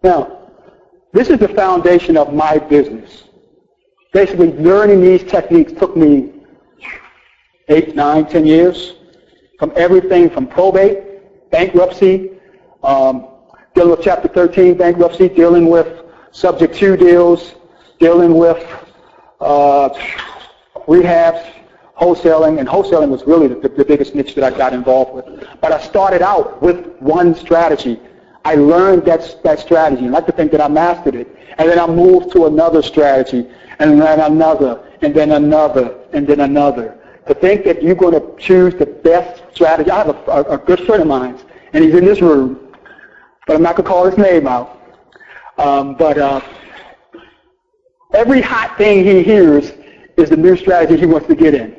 Now, this is the foundation of my business. Basically, learning these techniques took me 8, 9, 10 years, from everything from probate, bankruptcy, dealing with Chapter 13 bankruptcy, dealing with Subject 2 deals, dealing with rehabs, wholesaling, and wholesaling was really the biggest niche that I got involved with. But I started out with one strategy. I learned that strategy, and I like to think that I mastered it. And then I moved to another strategy, and then another, and then another, and then another. To think that you're going to choose the best strategy. I have a good friend of mine, and he's in this room, but I'm not going to call his name out. Every hot thing he hears is the new strategy he wants to get in.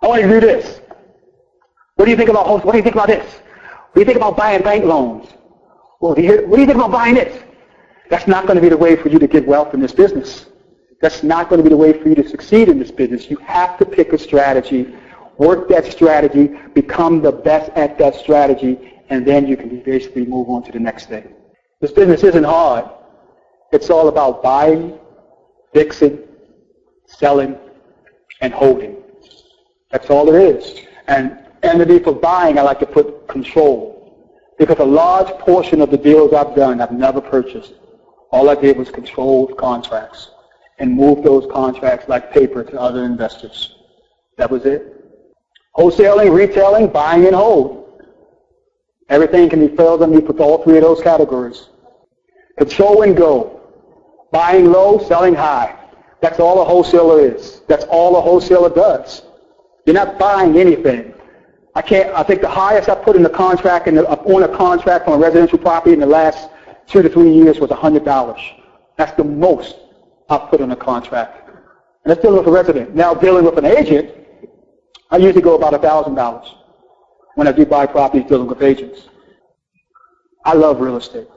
I want you to do this. What do you think about this? What do you think about buying bank loans? Well, what do you think about buying this? That's not going to be the way for you to get wealth in this business. That's not going to be the way for you to succeed in this business. You have to pick a strategy, work that strategy, become the best at that strategy, and then you can basically move on to the next thing. This business isn't hard. It's all about buying, fixing, selling, and holding. That's all it is. And underneath of buying, I like to put control. Because a large portion of the deals I've done, I've never purchased. All I did was control contracts and move those contracts like paper to other investors. That was it. Wholesaling, retailing, buying, and hold. Everything can be filled underneath all three of those categories. Control and go. Buying low, selling high. That's all a wholesaler is. That's all a wholesaler does. You're not buying anything. I think the highest I put in the contract on a contract on a residential property in the last 2 to 3 years was $100. That's the most I've put on a contract. And that's dealing with a resident. Now dealing with an agent, I usually go about $1,000 when I do buy properties dealing with agents. I love real estate.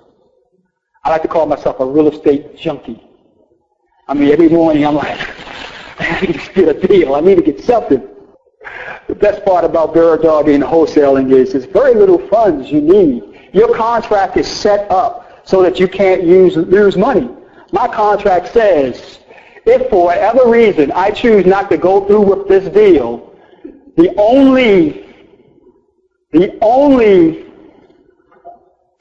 I like to call myself a real estate junkie. I mean, every morning I'm like, I need to get a deal. I need to get something. The best part about bird dogging and wholesaling is there's very little funds you need. Your contract is set up so that you can't lose money. My contract says, if for whatever reason I choose not to go through with this deal, the only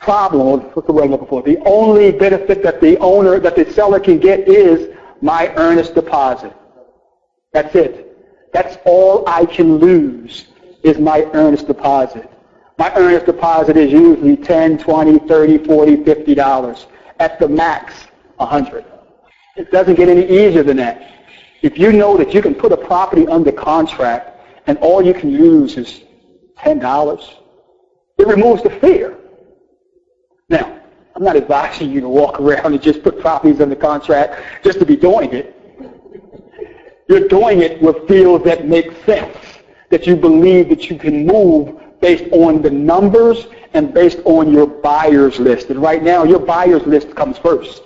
problem, what's the word I'm looking for? The only benefit that the seller can get is my earnest deposit. That's it. That's all I can lose is my earnest deposit. My earnest deposit is usually $10, $20, $30, $40, $50. At the max, $100. It doesn't get any easier than that. If you know that you can put a property under contract and all you can lose is $10, it removes the fear. Now, I'm not advising you to walk around and just put properties under contract just to be doing it. You're doing it with deals that make sense, that you believe that you can move based on the numbers and based on your buyer's list. And right now, your buyer's list comes first.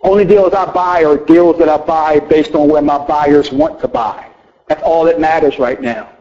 Only deals I buy are deals that I buy based on where my buyers want to buy. That's all that matters right now.